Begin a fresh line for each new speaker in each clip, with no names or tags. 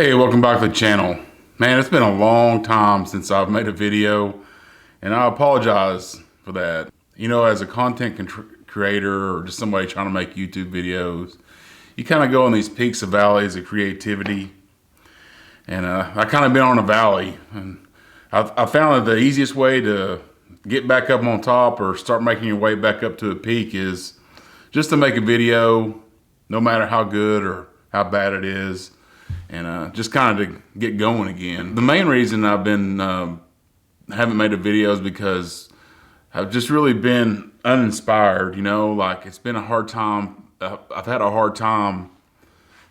Hey, welcome back to the channel. Man, it's been a long time since I've made a video, and I apologize for that. You know, as a content creator or just somebody trying to make YouTube videos, you kind of go in these peaks and valleys of creativity. And I kind of been on a valley, and I found that the easiest way to get back up on top or start making your way back up to a peak is just to make a video, no matter how good or how bad it is, and just kind of to get going again. The main reason I've been haven't made a video is because I've just really been uninspired. You know, like it's been a hard time. I've had a hard time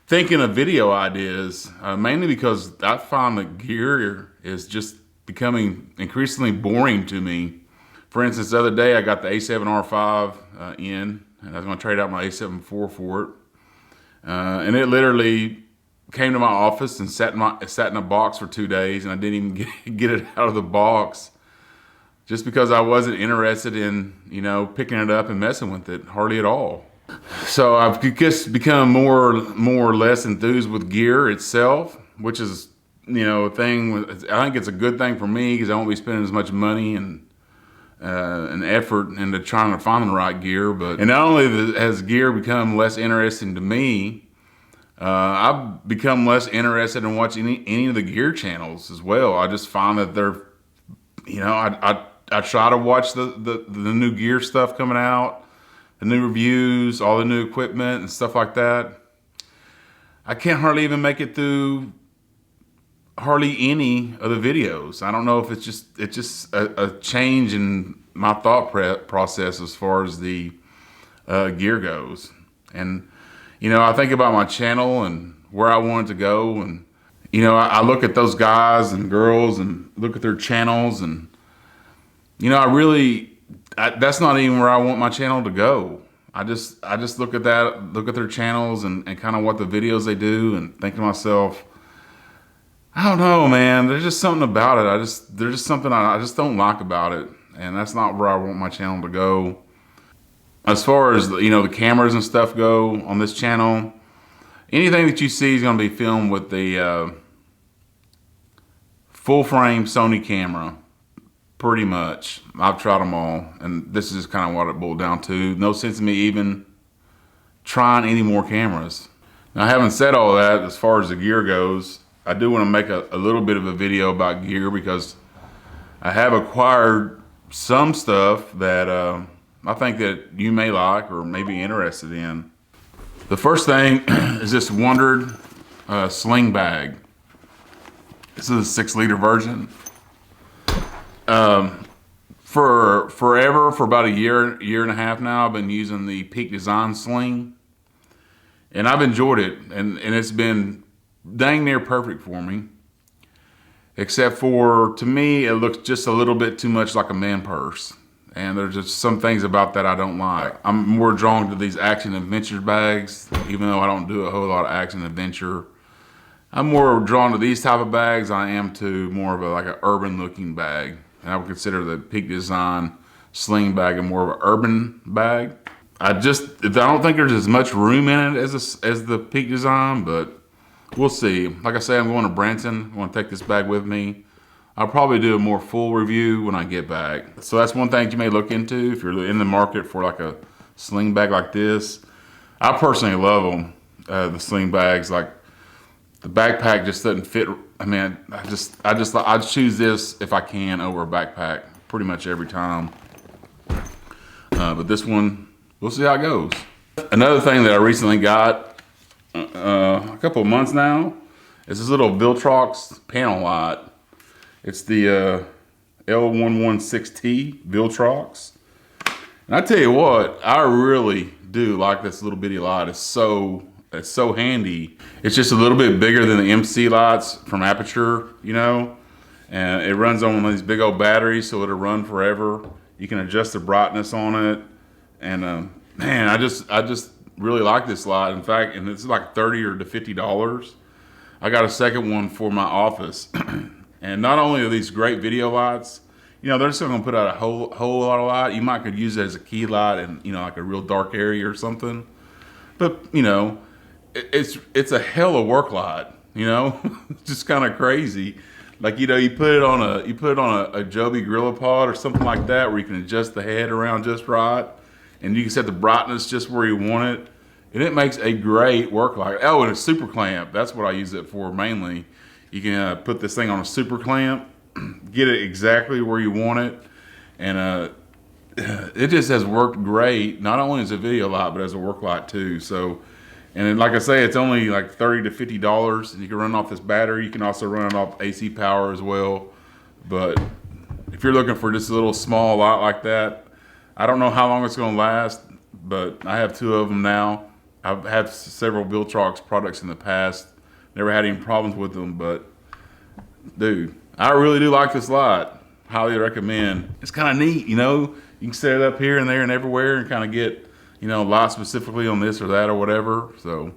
thinking of video ideas, mainly because I find that gear is just becoming increasingly boring to me. For instance, the other day I got the A7R5 in, and I was going to trade out my A7 IV for it, and it literally came to my office and sat in a box for 2 days, and I didn't even get it out of the box just because I wasn't interested in, you know, picking it up and messing with it hardly at all. So I've just become more or less enthused with gear itself, which is, you know, a thing. I think it's a good thing for me because I won't be spending as much money and effort into trying to find the right gear. And not only has gear become less interesting to me, I've become less interested in watching any of the gear channels as well. I just find that they're, you know, I try to watch the new gear stuff coming out, the new reviews, all the new equipment and stuff like that. I can't hardly even make it through hardly any of the videos. I don't know if it's just a change in my thought process as far as the gear goes. And you know, I think about my channel and where I want it to go, and you know, I look at those guys and girls and look at their channels, and you know, that's not even where I want my channel to go. I just look at their channels and kind of what the videos they do, and think to myself, I don't know, man. There's just something about it. There's just something I just don't like about it, and that's not where I want my channel to go. As far as, you know, the cameras and stuff go on this channel, anything that you see is going to be filmed with the full frame Sony camera, pretty much. I've tried them all, and this is kind of what it boiled down to. No sense in me even trying any more cameras. Now, having said all that, as far as the gear goes, I do want to make a little bit of a video about gear because I have acquired some stuff that I think that you may like or may be interested in. The first thing is this Wondered Sling bag. This is a 6-liter version. For about a year and a half now, I've been using the Peak Design Sling, and I've enjoyed it, and it's been dang near perfect for me, except for, to me, it looks just a little bit too much like a man purse. And there's just some things about that I don't like. I'm more drawn to these action adventure bags, even though I don't do a whole lot of action adventure. I'm more drawn to these type of bags than I am to more of like an urban looking bag. And I would consider the Peak Design Sling bag a more of an urban bag. I don't think there's as much room in it as the Peak Design, but we'll see. Like I say, I'm going to Branson. I want to take this bag with me. I'll probably do a more full review when I get back. So that's one thing you may look into if you're in the market for like a sling bag like this. I personally love them, the sling bags. Like the backpack just doesn't fit. I mean, I'd choose this if I can over a backpack pretty much every time. But this one, we'll see how it goes. Another thing that I recently got a couple of months now is this little Viltrox panel light. It's the L116 Viltrox. And I tell you what, I really do like this little bitty light. It's so handy. It's just a little bit bigger than the MC lights from Aperture, you know. And it runs on one of these big old batteries, so it'll run forever. You can adjust the brightness on it. And man, I just really like this light. In fact, and it's like $30 or to $50. I got a second one for my office. And not only are these great video lights, you know, they're still gonna put out a whole lot of light. You might could use it as a key light in, you know, like a real dark area or something. But, you know, it's a hell of a work light. you know? Just kind of crazy. Like, you know, you put it on a Joby Gorilla Pod or something like that, where you can adjust the head around just right, and you can set the brightness just where you want it, and it makes a great work light. Oh, and a super clamp. That's what I use it for mainly. You can put this thing on a super clamp, get it exactly where you want it, and it just has worked great, not only as a video light, but as a work light too. So, and then, like I say, it's only like $30 to $50, and you can run off this battery. You can also run it off AC power as well. But if you're looking for just a little small light like that, I don't know how long it's going to last, but I have 2 of them now. I've had several Viltrox products in the past. Never had any problems with them, but dude, I really do like this light. Highly recommend. It's kind of neat, you know. You can set it up here and there and everywhere and kind of get, you know, light specifically on this or that or whatever. So,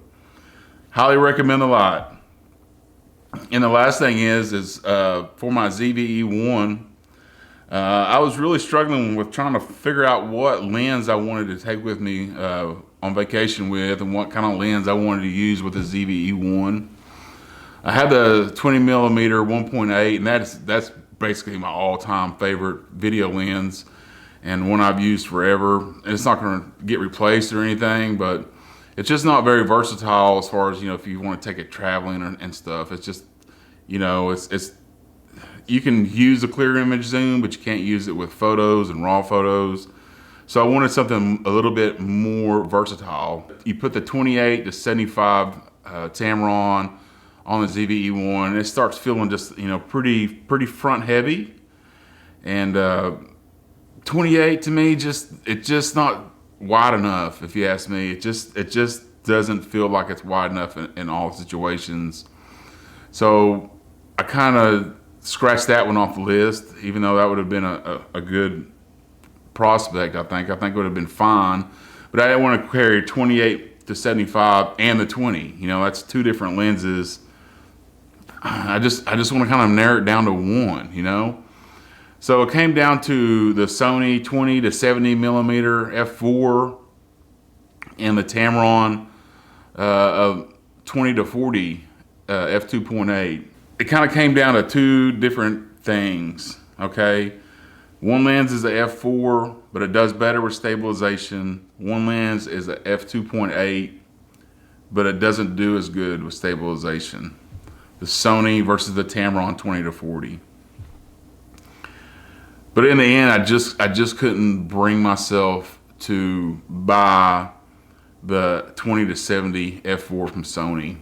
highly recommend the light. And the last thing is for my ZVE1, I was really struggling with trying to figure out what lens I wanted to take with me on vacation with, and what kind of lens I wanted to use with the ZVE1. I had the 20mm 1.8, and that's basically my all-time favorite video lens, and one I've used forever. And it's not going to get replaced or anything, but it's just not very versatile as far as, you know, if you want to take it traveling and stuff. It's just, you know, it's you can use a clear image zoom, but you can't use it with photos and raw photos. So I wanted something a little bit more versatile. You put the 28 to 75 Tamron on the ZVE1, and it starts feeling just, you know, pretty front heavy. And 28 to me, it's just not wide enough, if you ask me. It just doesn't feel like it's wide enough in all situations. So I kind of scratched that one off the list, even though that would have been a good prospect. I think it would have been fine, but I didn't want to carry 28 to 75 and the 20. You know, that's 2 different lenses. I just want to kind of narrow it down to one, you know. So it came down to the Sony 20 to 70mm f4 and the Tamron 20 to 40 f2.8. It kind of came down to 2 different things, okay? One lens is a f4, but it does better with stabilization. One lens is a f2.8, but it doesn't do as good with stabilization. The Sony versus the Tamron 20 to 40. But in the end, I just couldn't bring myself to buy the 20 to 70 f4 from Sony.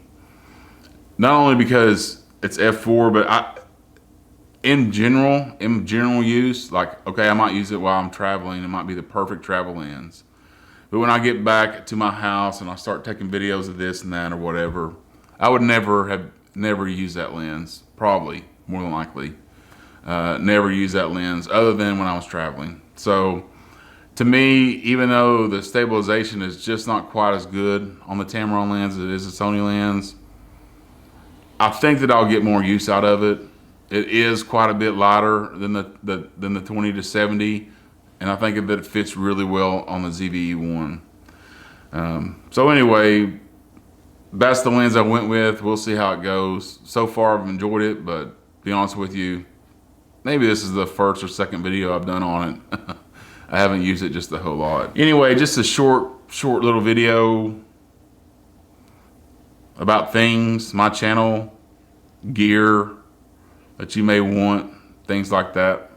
Not only because it's f4, but in general use, like, okay, I might use it while I'm traveling. It might be the perfect travel lens. But when I get back to my house and I start taking videos of this and that or whatever, I would never use that lens. Probably, more than likely. Never use that lens other than when I was traveling. So to me, even though the stabilization is just not quite as good on the Tamron lens as it is the Sony lens, I think that I'll get more use out of it. It is quite a bit lighter than the 20 to 70, and I think that it fits really well on the ZVE1. So anyway, that's the lens I went with. We'll see how it goes. So far, I've enjoyed it, but to be honest with you, maybe this is the first or second video I've done on it. I haven't used it just a whole lot. Anyway, just a short little video about things, my channel, gear that you may want, things like that.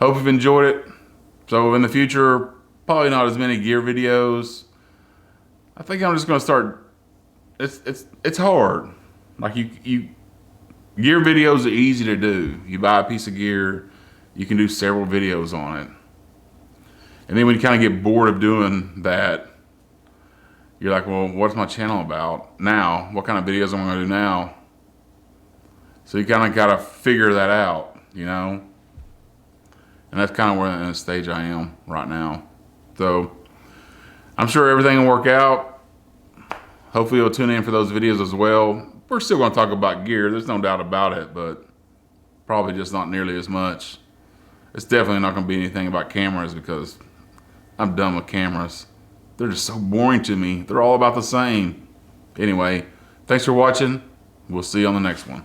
Hope you've enjoyed it. So in the future, probably not as many gear videos. I think I'm just gonna start, it's hard. Like gear videos are easy to do. You buy a piece of gear, you can do several videos on it. And then when you kind of get bored of doing that, you're like, well, what's my channel about now? What kind of videos am I gonna do now? So you kind of gotta figure that out, you know? And that's kind of where in the stage I am right now. So I'm sure everything will work out. Hopefully you'll tune in for those videos as well. We're still gonna talk about gear, there's no doubt about it, but probably just not nearly as much. It's definitely not gonna be anything about cameras because I'm done with cameras. They're just so boring to me. They're all about the same. Anyway, thanks for watching. We'll see you on the next one.